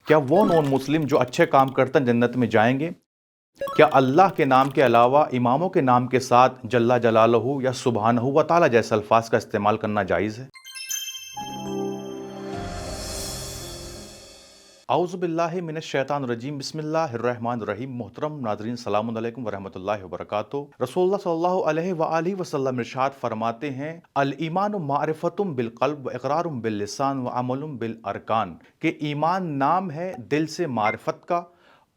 क्या वो non Muslim जो अच्छे काम करते हैं जन्नत में जाएंगे? क्या अल्लाह के नाम के अलावा इमामों के नाम के साथ जल्ला जलालहू या सुबहानहू व तआला जैसे अल्फाज का इस्तेमाल करना जायज़ है? औज़ुबिल्लाहि मिनश्शैतानिर्रजीम बिस्मिल्लाहिर्रहमानिर्रहीम। मोहतरम नाज़रीन, सलामुन अलैकुम व रहमतुल्लाहि व बरकातुहू। रसूलुल्लाह सल्लल्लाहु अलैहि व आलिहि वसल्लम इरशाद फरमाते हैं, अल ईमानु मारिफतुम बिल क़ल्ब व इक़रारुम बिल लिसान व अमलुम बिल अरकान, कि ईमान नाम है दिल से मारिफत का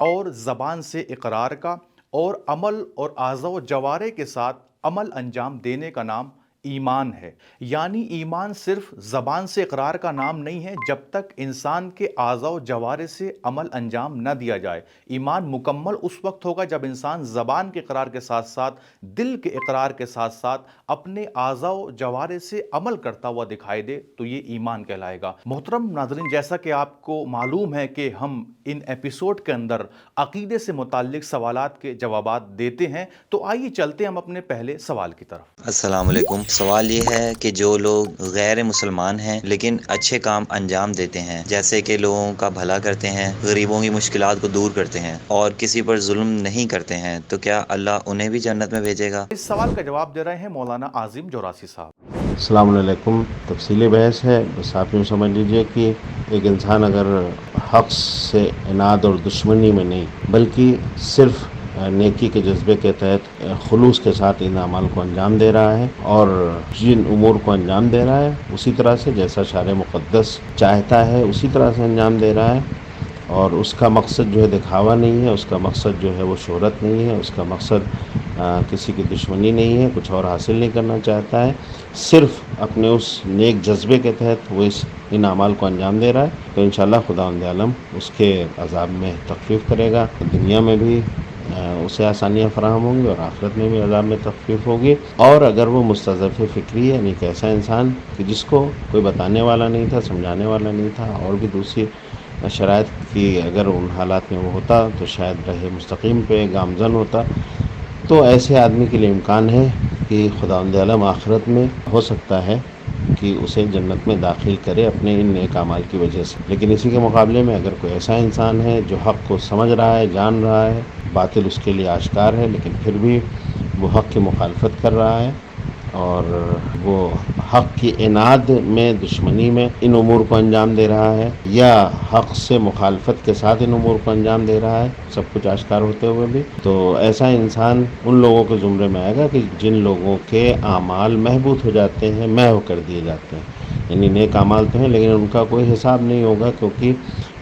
और ज़बान से इक़रार का और अमल और आज़ा व जवारे के साथ अमल अंजाम देने का नाम ईमान है। यानी ईमान सिर्फ ज़बान से इकरार का नाम नहीं है जब तक इंसान के आज़ा व जवारे से अमल अंजाम न दिया जाए। ईमान मुकम्मल उस वक्त होगा जब इंसान ज़बान के इकरार के साथ साथ दिल के इकरार के साथ साथ अपने आज़ा व जवारे से अमल करता हुआ दिखाई दे, तो ये ईमान कहलाएगा। मोहतरम नाज़रीन, जैसा कि आपको मालूम है कि हम इन एपिसोड के अंदर अकीदे से मुताल्लिक सवालात के जवाबात देते हैं, तो आइए चलते हैं हम अपने पहले सवाल की तरफ। अस्सलाम वालेकुम। सवाल ये है कि जो लोग गैर मुसलमान हैं लेकिन अच्छे काम अंजाम देते हैं, जैसे कि लोगों का भला करते हैं, गरीबों की मुश्किलात को दूर करते हैं और किसी पर जुल्म नहीं करते हैं, तो क्या अल्लाह उन्हें भी जन्नत में भेजेगा? इस सवाल का जवाब दे रहे हैं मौलाना आजिम जोरासी साहब। अस्सलाम वालेकुम। तफसीली बहस है, बस आप यूँ समझ लीजिए कि एक इंसान अगर हक़ से इनाद और दुश्मनी में नहीं बल्कि सिर्फ नेकी के जज्बे के तहत खुलूस के साथ इन अमाल को अंजाम दे रहा है और जिन उमूर को अंजाम दे रहा है उसी तरह से जैसा शारे मुक़द्दस चाहता है उसी तरह से अंजाम दे रहा है, और उसका मकसद जो है दिखावा नहीं है, उसका मकसद जो है वो शोहरत नहीं है, उसका मकसद किसी की दुश्मनी नहीं है, कुछ और हासिल नहीं करना चाहता है, सिर्फ अपने उस नेक जज्बे के तहत वो इन अमाल को अंजाम दे रहा है, तो इंशाअल्लाह खुदावंद आलम उसके अज़ाब में तख़फ़ीफ़ करेगा। दुनिया में भी उसे आसानियाँ फराहम होंगी और आखिरत में भी अज़ाब में तख़फ़ीफ़ होगी। और अगर वो मुस्तज़फ़ फ़िक्री है, यानी एक ऐसा इंसान कि जिसको कोई बताने वाला नहीं था, समझाने वाला नहीं था, और भी दूसरी शराइत की अगर उन हालात में वो होता तो शायद राह मुस्तकीम पे गामज़न होता, तो ऐसे आदमी के लिए इम्कान है कि खुदावंद आलम आखिरत में हो सकता है कि उसे जन्नत में दाखिल करे अपने इन नेक अमाल की वजह से। लेकिन इसी के मुकाबले में अगर कोई ऐसा इंसान है जो हक़ को समझ रहा है, जान रहा है, बातिल उसके लिए आश्कार है, लेकिन फिर भी वो हक़ की मुखालफत कर रहा है और वो हक़ की इनाद में, दुश्मनी में इन उमूर को अंजाम दे रहा है, या हक़ से मुखालफत के साथ इन उमूर को अंजाम दे रहा है, सब कुछ आश्कार होते हुए भी, तो ऐसा इंसान उन लोगों के ज़ुमरे में आएगा कि जिन लोगों के आमाल महबूत हो जाते हैं, महव कर दिए जाते हैं। यानी नेक आमाल तो हैं लेकिन उनका कोई हिसाब नहीं होगा, क्योंकि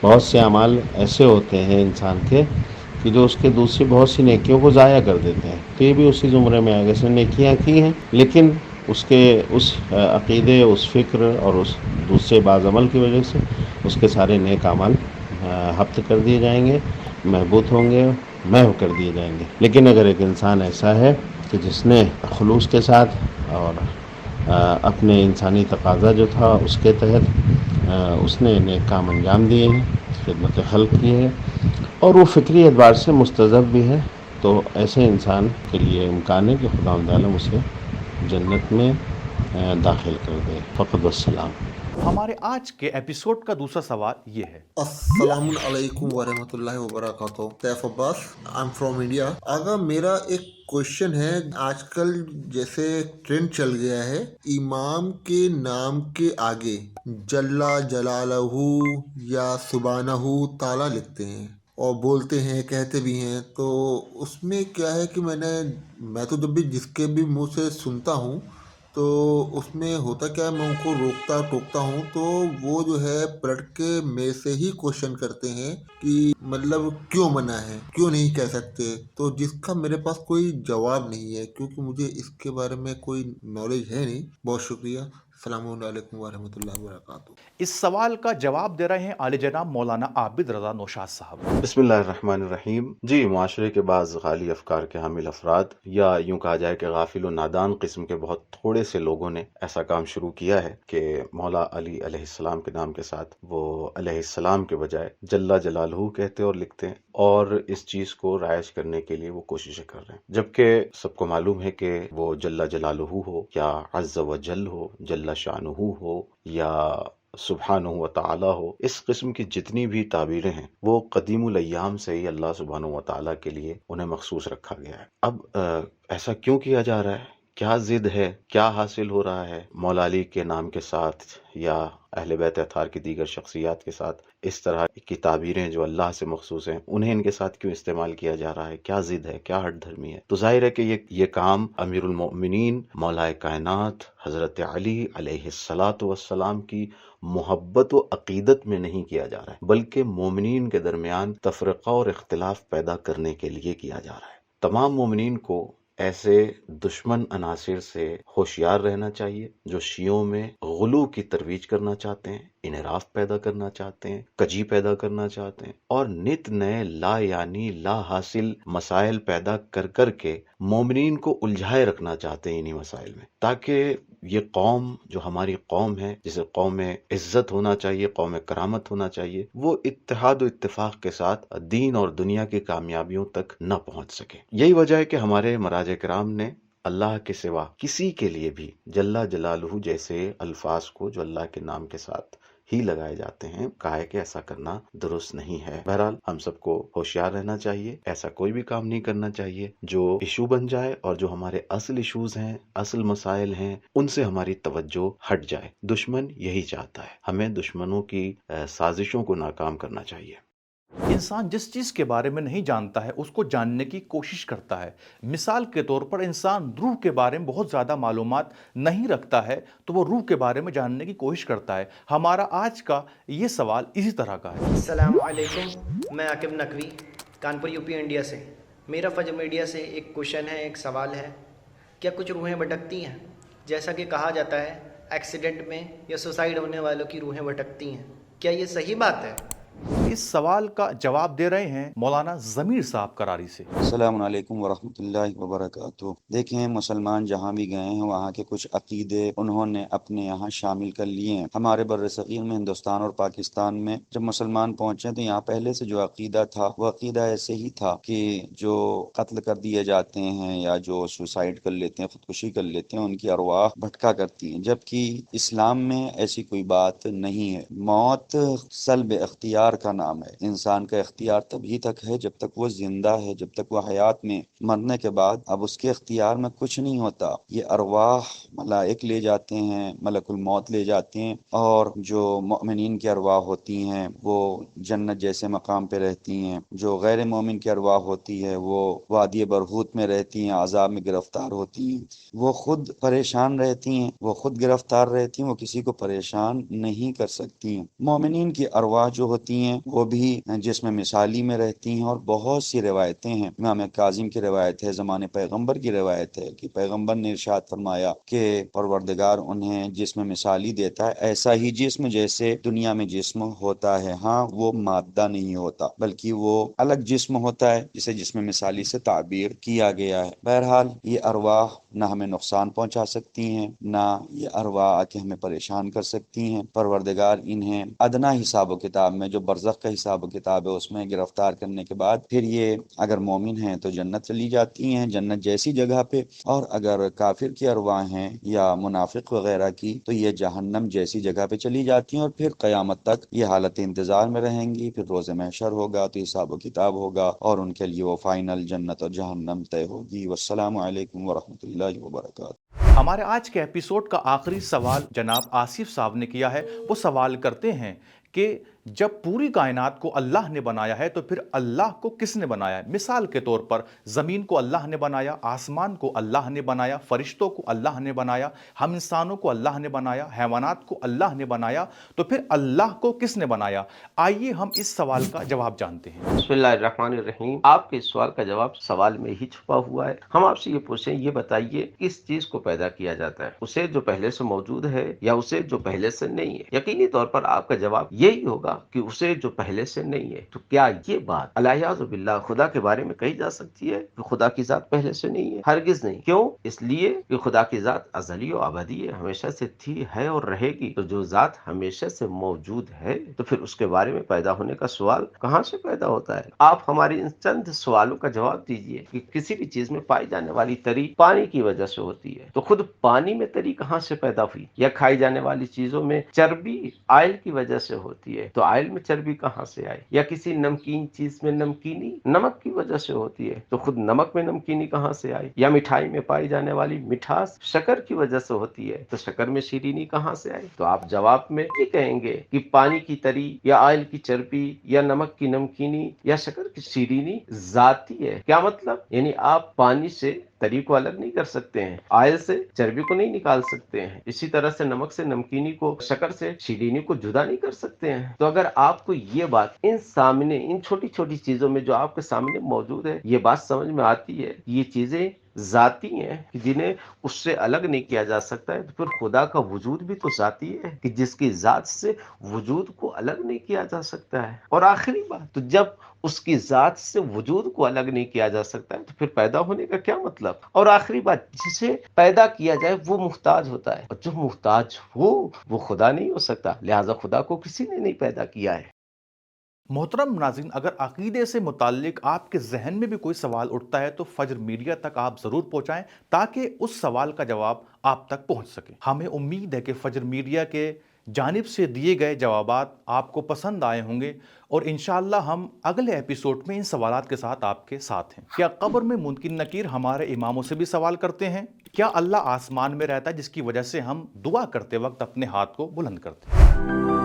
बहुत से आमाल ऐसे होते हैं इंसान के कि जो उसके दूसरी बहुत सी नेकियों को ज़ाया कर देते हैं, तो ये भी उसी ज़ुमरे में आएगा। इसने नेकियां की हैं लेकिन उसके उस अक़ीदे, उस फ़िक्र और उस दूसरे बाज़अमल की वजह से उसके सारे नेक अमाल हब्त कर दिए जाएंगे, महबूत होंगे, महव कर दिए जाएंगे। लेकिन अगर एक इंसान ऐसा है कि जिसने खुलूस के साथ और अपने इंसानी तकाज़ा जो था उसके तहत उसने नेक काम अंजाम दिए हैं, खिदमत खल्क़ की है और वो फ़िक्री एतबार से मुस्तज़ब भी है, तो ऐसे इंसान के लिए इम्कान है कि खुदावंद आलम उसे जन्नत में दाखिल कर दे। फ़क़त वस्सलाम। हमारे आज के एपिसोड का दूसरा सवाल ये है। अस्सलामुन अलैकुम वरहमतुल्लाहि वबरकातुहू। Saif Abbas, I am from India. आगा मेरा एक क्वेश्चन है, आजकल जैसे ट्रेंड चल गया है, इमाम के नाम के आगे जल्ला जलालहू या सुबानहू ताला लिखते हैं और बोलते हैं, कहते भी हैं, तो उसमें क्या है कि मैं तो जब भी जिसके भी मुंह से सुनता हूँ तो उसमें होता क्या है, मैं उनको रोकता टोकता हूँ तो वो जो है पलट के मेरे से ही क्वेश्चन करते हैं कि मतलब क्यों मना है, क्यों नहीं कह सकते, तो जिसका मेरे पास कोई जवाब नहीं है क्योंकि मुझे इसके बारे में कोई नॉलेज है नहीं। बहुत शुक्रिया। अस्सलामु अलैकुम वरहमतुल्लाहि वबरकातुहू। इस सवाल का जवाब दे रहे हैं आले जनाब मौलाना आबिद रज़ा नौशाद साहब। बिस्मिल्लाहिर्रहमानिर्रहीम। जी, माशरे के बाज़ गाली अफकार के हामिल अफराद, या यूँ कहा जाए कि गाफिल व नादान किस्म के बहुत थोड़े से लोगों ने ऐसा काम शुरू किया है कि मौला अली अलैहिस्सलाम के नाम के साथ वो अलैहिस्सलाम के बजाय जल्ला जलालहू कहते और लिखते हैं, और इस चीज़ को राइज करने के लिए वो कोशिशें कर रहे हैं, जबकि सबको मालूम है कि वो जल्ला जलालहू हो या अज़्ज़ व जल हो, जल्ला शानुहु हो या सुब्हानहु व तआला हो। इस किस्म की जितनी भी ताबीरें हैं वो कदीमुल अय्याम से ही अल्लाह सुब्हानहु व तआला के लिए उन्हें मखसूस रखा गया है। अब ऐसा क्यों किया जा रहा है, क्या जिद है, क्या हासिल हो रहा है मौला अली के नाम के साथ या अहले बैत अताहर की दीगर शख्सियात के साथ इस तरह की ताबीरें जो अल्लाह से मखसूस हैं उन्हें इनके साथ क्यों इस्तेमाल किया जा रहा है, क्या जिद है, क्या हट धर्मी है। तो जाहिर है कि ये काम अमीरुल मोमिनीन मौलाए कायनात हज़रत अली अलैहिस्सलातु वस्सलाम की मोहब्बत व अकीदत में नहीं किया जा रहा है, बल्कि मोमिनीन के दरमियान तफरक़ा और इख्तिलाफ पैदा करने के लिए किया जा रहा है। तमाम मोमिनीन को ऐसे दुश्मन अनासिर से होशियार रहना चाहिए जो शियों में गुलू की तरवीज करना चाहते हैं, इनराफ पैदा करना चाहते हैं, कजी पैदा करना चाहते हैं और नित नए ला यानी ला हासिल मसाइल पैदा कर कर के मोमिनीन को उलझाए रखना चाहते हैं इन्हीं मसाइल में, ताकि ये कौम जो हमारी कौम है, जिसे कौम में इज्जत होना चाहिए, कौम में करामत होना चाहिए, वो इत्तेहाद और इत्तेफाक के साथ दीन और दुनिया की कामयाबियों तक न पहुंच सके। यही वजह है कि हमारे मराज किराम ने अल्लाह के सिवा किसी के लिए भी जल्ला जलालहू जैसे अल्फाज को जो अल्लाह के नाम के साथ ही लगाए जाते हैं कहा है कि ऐसा करना दुरुस्त नहीं है। बहरहाल हम सबको होशियार रहना चाहिए, ऐसा कोई भी काम नहीं करना चाहिए जो इशू बन जाए और जो हमारे असल इशूज हैं, असल मसाइल हैं, उनसे हमारी तवज्जो हट जाए। दुश्मन यही चाहता है, हमें दुश्मनों की साजिशों को नाकाम करना चाहिए। इंसान जिस चीज़ के बारे में नहीं जानता है उसको जानने की कोशिश करता है। मिसाल के तौर पर इंसान रूह के बारे में बहुत ज़्यादा मालूमात नहीं रखता है तो वो रूह के बारे में जानने की कोशिश करता है। हमारा आज का ये सवाल इसी तरह का है। अस्सलाम वालेकुम, मैं आकिब नकवी कानपुर यूपी इंडिया से। मेरा फजर मीडिया से एक क्वेश्चन है, एक सवाल है, क्या कुछ रूहें भटकती हैं? जैसा कि कहा जाता है एक्सीडेंट में या सुसाइड होने वालों की रूहें भटकती हैं, क्या ये सही बात है? इस सवाल का जवाब दे रहे हैं मौलाना ज़मीर साहब करारी से। अस्सलाम वालेकुम वरहमतुल्लाहि वबरकातुहू। देखें, मुसलमान जहाँ भी गए हैं वहाँ के कुछ अकीदे उन्होंने अपने यहाँ शामिल कर लिए हैं। हमारे बर्र-ए-सग़ीर में हिंदुस्तान और पाकिस्तान में जब मुसलमान पहुँचे तो यहाँ पहले से जो अकीदा था वो अकीदा ऐसे ही था कि जो कत्ल कर दिए जाते हैं या जो सुसाइड कर लेते हैं, ख़ुदकुशी कर लेते हैं, उनकी अरवाह भटका करती हैं, जबकि इस्लाम में ऐसी कोई बात नहीं है। मौत सल्ब इख्तियार का नाम है। इंसान का इख्तियार तभी तक है जब तक वो जिंदा है, जब तक वो हयात में। मरने के बाद अब उसके इख्तियार में कुछ नहीं होता। ये अरवाह मलाइक ले जाते हैं, मलकुल मौत ले जाते हैं, और जो मोमिनीन की अरवाह होती हैं वो जन्नत जैसे मकाम पे रहती हैं। जो गैर मोमिन की अरवाह होती है वो वादी बरहूत में रहती हैं, अजाब में गिरफ्तार होती हैं। वो खुद परेशान रहती हैं, वो खुद गिरफ्तार रहती हैं, वो किसी को परेशान नहीं कर सकती हैं। मोमिनीन की अरवाह जो होती हैं वो भी जिस्म मिसाली में रहती हैं, और बहुत सी रिवायतें हैं। इमाम काज़िम की रिवायत है, ज़माने पैगंबर की रिवायत है कि पैगंबर ने इरशाद फरमाया कि परवरदिगार उन्हें जिस्म मिसाली देता है, ऐसा ही जिस्म जैसे दुनिया में जिस्म होता है। हाँ, वो मादा नहीं होता बल्कि वो अलग जिस्म होता है जिसे जिस्म मिसाली से ताबीर किया गया है। बहरहाल ये अरवाह ना हमें नुकसान पहुंचा सकती हैं, ना ये अरवाह आके हमें परेशान कर सकती हैं। परवरदिगार इन्हें अदना हिसाब किताब में, जो बरज़ख का हिसाब किताब है, उसमें गिरफ्तार करने के बाद फिर ये अगर मोमिन हैं तो जन्नत चली जाती हैं, जन्नत जैसी जगह पे, और अगर काफिर की अरवाह हैं या मुनाफिक वगैरह की तो ये जहन्नम जैसी जगह पे चली जाती हैं, और फिर क़यामत तक ये हालत इंतजार में रहेंगी। फिर रोज़े महशर होगा तो हिसाब किताब होगा और उनके लिए वो फाइनल जन्नत और जहन्नम तय होगी। वस्सलामु अलैकुम वरहमतुल्लाहि वबरकातुहू। हमारे आज के एपिसोड का आखिरी सवाल जनाब आसिफ साहब ने किया है। वो सवाल करते हैं कि जब पूरी कायनात को अल्लाह ने बनाया है तो फिर अल्लाह को किसने बनाया है? मिसाल के तौर पर ज़मीन को अल्लाह ने बनाया, आसमान को अल्लाह ने बनाया, फरिश्तों को अल्लाह ने बनाया, हम इंसानों को अल्लाह ने बनाया, हैवानात को अल्लाह ने बनाया, तो फिर अल्लाह को किसने बनाया? आइए हम इस सवाल का जवाब जानते हैं। बिस्मिल्लाहिर्रहमानिर्रहीम। आपके इस सवाल का जवाब सवाल में ही छुपा हुआ है। हम आपसे ये पूछें, ये बताइए किस चीज को पैदा किया जाता है, उसे जो पहले से मौजूद है या उसे जो पहले से नहीं है? यकीनी तौर पर आपका जवाब यही होगा ہوگا کہ اسے جو پہلے سے نہیں ہے. تو کیا یہ بات الیاذ باللہ خدا کے بارے میں کہی جا سکتی ہے کہ خدا کی ذات پہلے سے نہیں ہے؟ ہرگز نہیں. کیوں؟ اس لیے کہ خدا کی ذات ازلی و ابدی ہے، ہمیشہ سے تھی، ہے اور رہے گی. تو جو ذات ہمیشہ سے موجود ہے تو پھر اس کے بارے میں پیدا ہونے کا سوال کہاں سے پیدا ہوتا ہے؟ آپ ہماری ان چند سوالوں کا جواب دیجئے کہ کسی بھی چیز میں پائی جانے والی تری پانی کی وجہ سے ہوتی ہے، تو خود پانی میں تری کہاں سے پیدا ہوئی؟ یا کھائی جانے والی چیزوں میں چربی آئل کی وجہ سے ہوتی ہے، تو آئل میں چربی کہاں سے آئی؟ یا کسی نمکین چیز میں نمکینی نمک کی وجہ سے ہوتی ہے، تو خود نمک میں نمکینی کہاں سے آئی؟ یا مٹھائی میں پائی جانے والی مٹھاس شکر کی وجہ سے ہوتی ہے، تو شکر میں شیرینی کہاں سے آئی؟ تو آپ جواب میں یہ کہیں گے کہ پانی کی تری یا آئل کی چربی یا نمک کی نمکینی یا شکر کی شیرینی ذاتی ہے. کیا مطلب؟ یعنی آپ پانی سے تری کو الگ نہیں کر سکتے ہیں، آئل سے چربی کو نہیں نکال سکتے ہیں، اسی طرح سے نمک سے نمکینی کو، شکر سے شیرینی کو جدا نہیں کر سکتے ہیں. تو اگر آپ کو یہ بات ان چھوٹی چھوٹی چیزوں میں جو آپ کے سامنے موجود ہے یہ بات سمجھ میں آتی ہے کہ یہ چیزیں ذاتی ہیں کہ جنہیں اس سے الگ نہیں کیا جا سکتا ہے، تو پھر خدا کا وجود بھی تو ذاتی ہے کہ جس کی ذات سے وجود کو الگ نہیں کیا جا سکتا ہے. اور آخری بات، تو جب اس کی ذات سے وجود کو الگ نہیں کیا جا سکتا ہے تو پھر پیدا ہونے کا کیا مطلب؟ اور آخری بات، جسے پیدا کیا جائے وہ محتاج ہوتا ہے، اور جو محتاج ہو وہ خدا نہیں ہو سکتا، لہذا خدا کو کسی نے نہیں پیدا کیا ہے. محترم ناظرین، اگر عقیدے سے متعلق آپ کے ذہن میں بھی کوئی سوال اٹھتا ہے تو فجر میڈیا تک آپ ضرور پہنچائیں تاکہ اس سوال کا جواب آپ تک پہنچ سکے. ہمیں امید ہے کہ فجر میڈیا کے جانب سے دیے گئے جوابات آپ کو پسند آئے ہوں گے، اور انشاءاللہ ہم اگلے ایپیسوڈ میں ان سوالات کے ساتھ آپ کے ساتھ ہیں. کیا قبر میں منکر نکیر ہمارے اماموں سے بھی سوال کرتے ہیں؟ کیا اللہ آسمان میں رہتا ہے جس کی وجہ سے ہم دعا کرتے وقت اپنے ہاتھ کو بلند کرتے ہیں؟